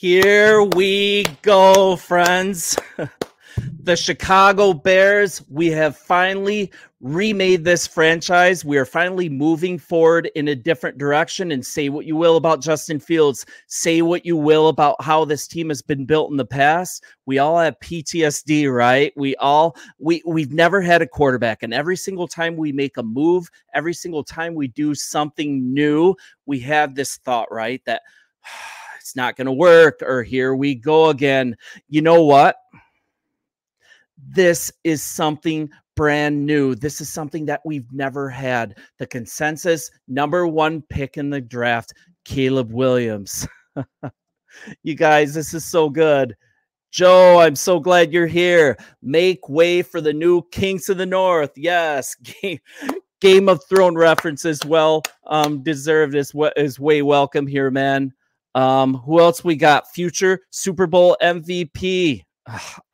Here we go, friends. The Chicago Bears, we have finally remade this franchise. We are finally moving forward in a different direction. And say what you will about Justin Fields, say what you will about how this team has been built in the past. We all have PTSD, right? We've never had a quarterback, and every single time we make a move, every single time we do something new, we have this thought, right, that it's not going to work, or here we go again. You know what? This is something brand new. This is something that we've never had. The consensus #1 pick in the draft, Caleb Williams. You guys, this is so good. Joe, I'm so glad you're here. Make way for the new Kings of the North. Yes, Game of Thrones reference as well. Deserved is way welcome here, man. Who else we got? Future Super Bowl MVP.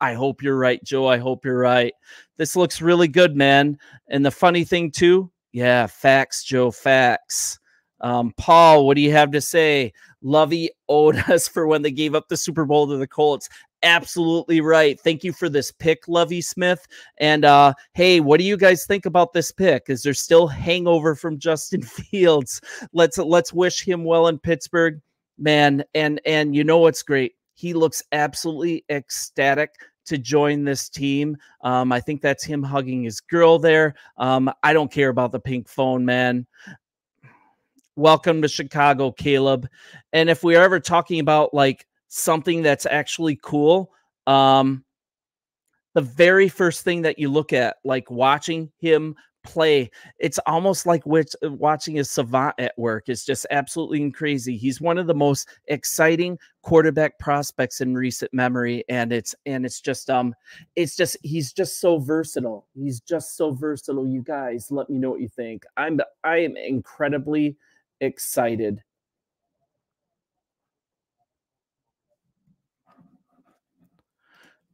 I hope you're right, Joe. I hope you're right. This looks really good, man. And the funny thing too, yeah, facts, Joe, facts. Paul, what do you have to say? Lovey owed us for when they gave up the Super Bowl to the Colts. Absolutely right. Thank you for this pick, Lovey Smith. And hey, what do you guys think about this pick? Is there still hangover from Justin Fields? Let's wish him well in Pittsburgh, man. And you know what's great? He looks absolutely ecstatic to join this team. I think that's him hugging his girl there. I don't care about the pink phone, man. Welcome to Chicago, Caleb. And if we are ever talking about like something that's actually cool, the very first thing that you look at, like watching him play, it's almost like watching a savant at work. It's just absolutely crazy. He's one of the most exciting quarterback prospects in recent memory, and it's just he's just so versatile. He's just so versatile. You guys, let me know what you think. I am incredibly excited.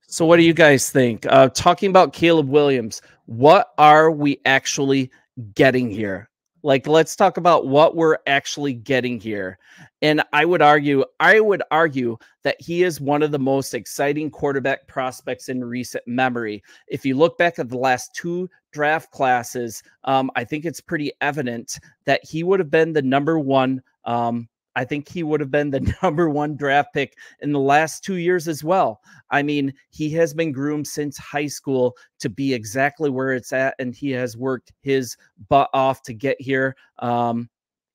So what do you guys think? Talking about Caleb Williams, what are we actually getting here? Like, let's talk about what we're actually getting here. And I would argue that he is one of the most exciting quarterback prospects in recent memory. If you look back at the last 2 draft classes, I think it's pretty evident that he would have been the #1. I think he would have been the #1 draft pick in the last 2 years as well. I mean, he has been groomed since high school to be exactly where it's at, and he has worked his butt off to get here.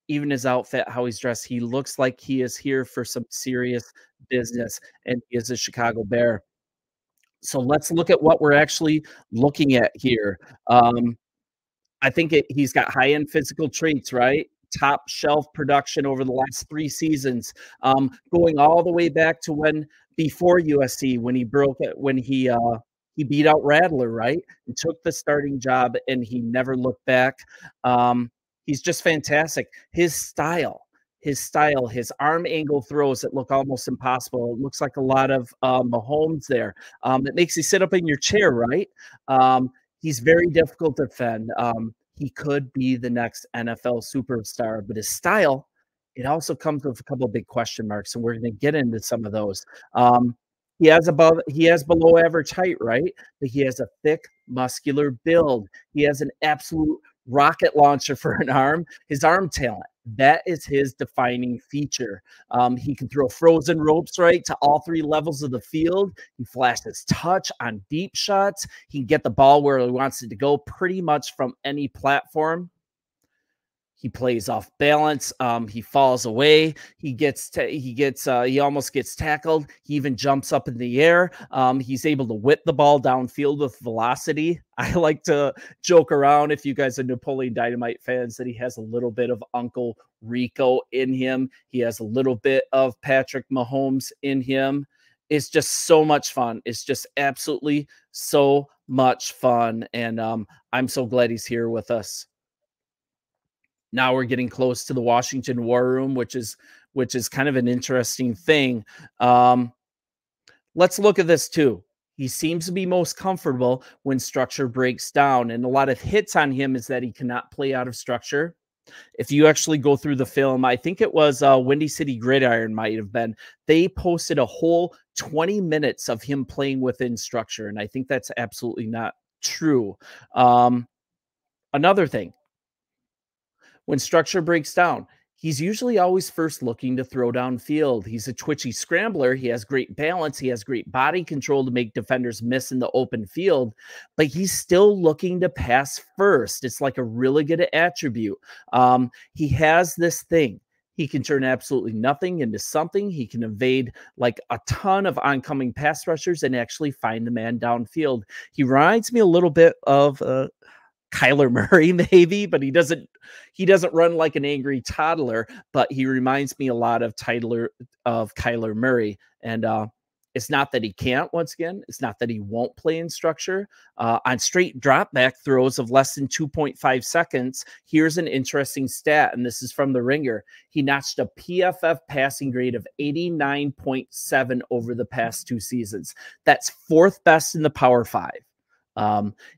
Even his outfit, how he's dressed, he looks like he is here for some serious business, and he is a Chicago Bear. So let's look at what we're actually looking at here. I think he's got high-end physical traits, right? Top shelf production over the last 3 seasons, going all the way back to when before USC, when he broke it, when he beat out Rattler, right? And took the starting job, and he never looked back. He's just fantastic. His style, his arm angle throws that look almost impossible. It looks like a lot of Mahomes there. It makes you sit up in your chair, right? He's very difficult to defend. He could be the next NFL superstar, but his style, it also comes with a couple of big question marks, and we're going to get into some of those. He has below average height, right? But he has a thick, muscular build. He has an absolute rocket launcher for an arm. His arm talent, that is his defining feature. He can throw frozen ropes, right, to all 3 levels of the field. He flashes touch on deep shots. He can get the ball where he wants it to go pretty much from any platform. He plays off balance. He falls away. He almost gets tackled. He even jumps up in the air. He's able to whip the ball downfield with velocity. I like to joke around, if you guys are Napoleon Dynamite fans, that he has a little bit of Uncle Rico in him. He has a little bit of Patrick Mahomes in him. It's just so much fun. It's just absolutely so much fun. And I'm so glad he's here with us. Now we're getting close to the Washington War Room, which is kind of an interesting thing. Let's look at this too. He seems to be most comfortable when structure breaks down, and a lot of hits on him is that he cannot play out of structure. If you actually go through the film, I think it was Windy City Gridiron might have been, they posted a whole 20 minutes of him playing within structure. And I think that's absolutely not true. Another thing, when structure breaks down, he's usually always first looking to throw downfield. He's a twitchy scrambler. He has great balance. He has great body control to make defenders miss in the open field, but he's still looking to pass first. It's like a really good attribute. He has this thing. He can turn absolutely nothing into something. He can evade like a ton of oncoming pass rushers and actually find the man downfield. He reminds me a little bit of Kyler Murray, maybe, but he doesn't run like an angry toddler, but he reminds me a lot of Kyler Murray. And it's not that he can't, once again, it's not that he won't play in structure. On straight drop back throws of less than 2.5 seconds, here's an interesting stat, and this is from The Ringer. He notched a PFF passing grade of 89.7 over the past 2 seasons. That's 4th best in the Power 5.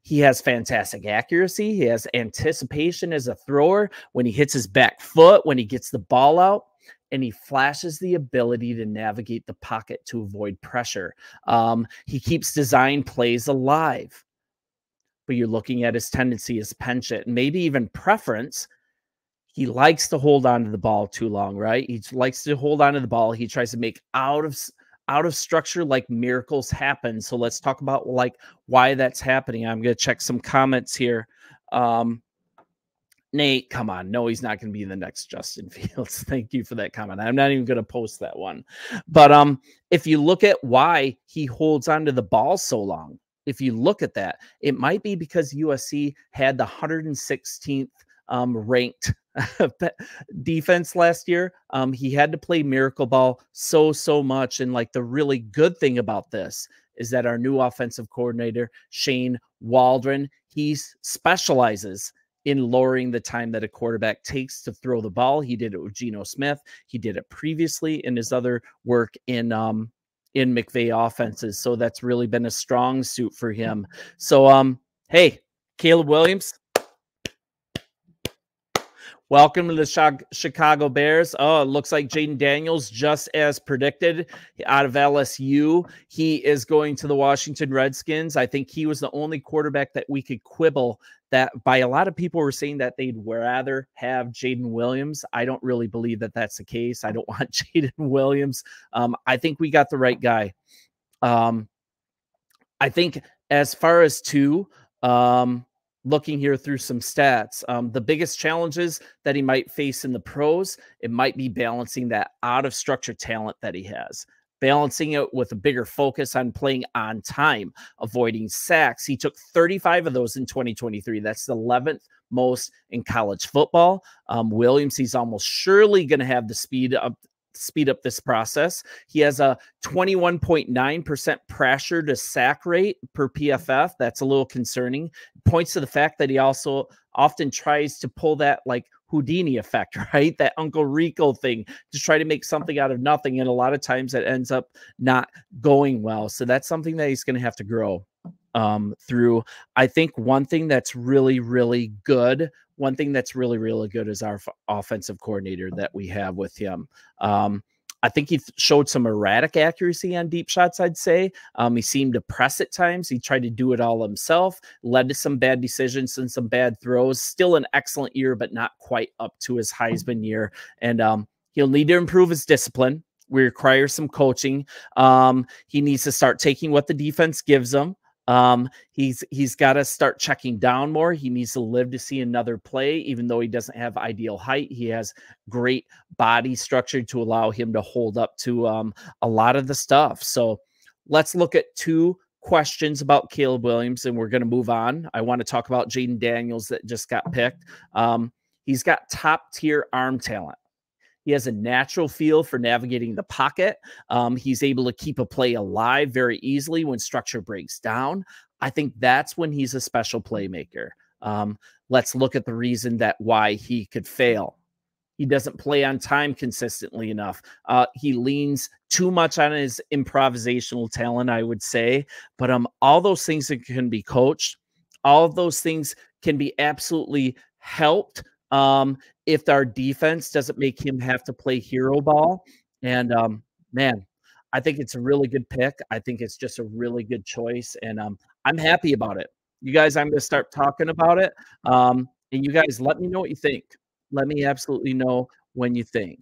He has fantastic accuracy. He has anticipation as a thrower when he hits his back foot, when he gets the ball out, and he flashes the ability to navigate the pocket to avoid pressure. He keeps design plays alive, but you're looking at his tendency, his penchant, and maybe even preference. He likes to hold on to the ball too long, right? He likes to hold on to the ball. He tries to make out of structure like miracles happen. So let's talk about like why that's happening. I'm going to check some comments here. Nate, come on. No, he's not going to be the next Justin Fields. Thank you for that comment. I'm not even going to post that one. But if you look at why he holds on to the ball so long, if you look at that, it might be because USC had the 116th ranked defense last year. He had to play miracle ball so much. And like the really good thing about this is that our new offensive coordinator, Shane Waldron, he specializes in lowering the time that a quarterback takes to throw the ball. He did it with Geno Smith. He did it previously in his other work in McVay offenses. So that's really been a strong suit for him. So, hey, Caleb Williams, welcome to the Chicago Bears. Oh, it looks like Jaden Daniels, just as predicted, out of LSU. He is going to the Washington Redskins. I think he was the only quarterback that we could quibble that by a lot of people were saying that they'd rather have Jaden Williams. I don't really believe that that's the case. I don't want Jaden Williams. I think we got the right guy. I think as far as looking here through some stats, the biggest challenges that he might face in the pros, it might be balancing that out of structure talent that he has, balancing it with a bigger focus on playing on time, avoiding sacks. He took 35 of those in 2023. That's the 11th most in college football. Williams, he's almost surely going to have the speed up this process. He has a 21.9% pressure to sack rate per PFF. That's a little concerning. Points to the fact that he also often tries to pull that like Houdini effect, right? That Uncle Rico thing to try to make something out of nothing. And a lot of times it ends up not going well. So that's something that he's going to have to grow through. I think one thing that's really good is our offensive coordinator that we have with him. I think he showed some erratic accuracy on deep shots, I'd say. He seemed to press at times. He tried to do it all himself, led to some bad decisions and some bad throws. Still an excellent year, but not quite up to his Heisman year. And he'll need to improve his discipline. We require some coaching. He needs to start taking what the defense gives him. He's got to start checking down more. He needs to live to see another play, even though he doesn't have ideal height. He has great body structure to allow him to hold up to a lot of the stuff. So let's look at 2 questions about Caleb Williams, and we're going to move on. I want to talk about Jaden Daniels that just got picked. He's got top tier arm talent. He has a natural feel for navigating the pocket. He's able to keep a play alive very easily when structure breaks down. I think that's when he's a special playmaker. Let's look at the reason why he could fail. He doesn't play on time consistently enough. He leans too much on his improvisational talent, I would say. But all those things that can be coached, all of those things can be absolutely helped if our defense doesn't make him have to play hero ball. And man, I think it's a really good pick. I think it's just a really good choice, and I'm happy about it. You guys, I'm going to start talking about it, and you guys let me know what you think. Let me absolutely know when you think.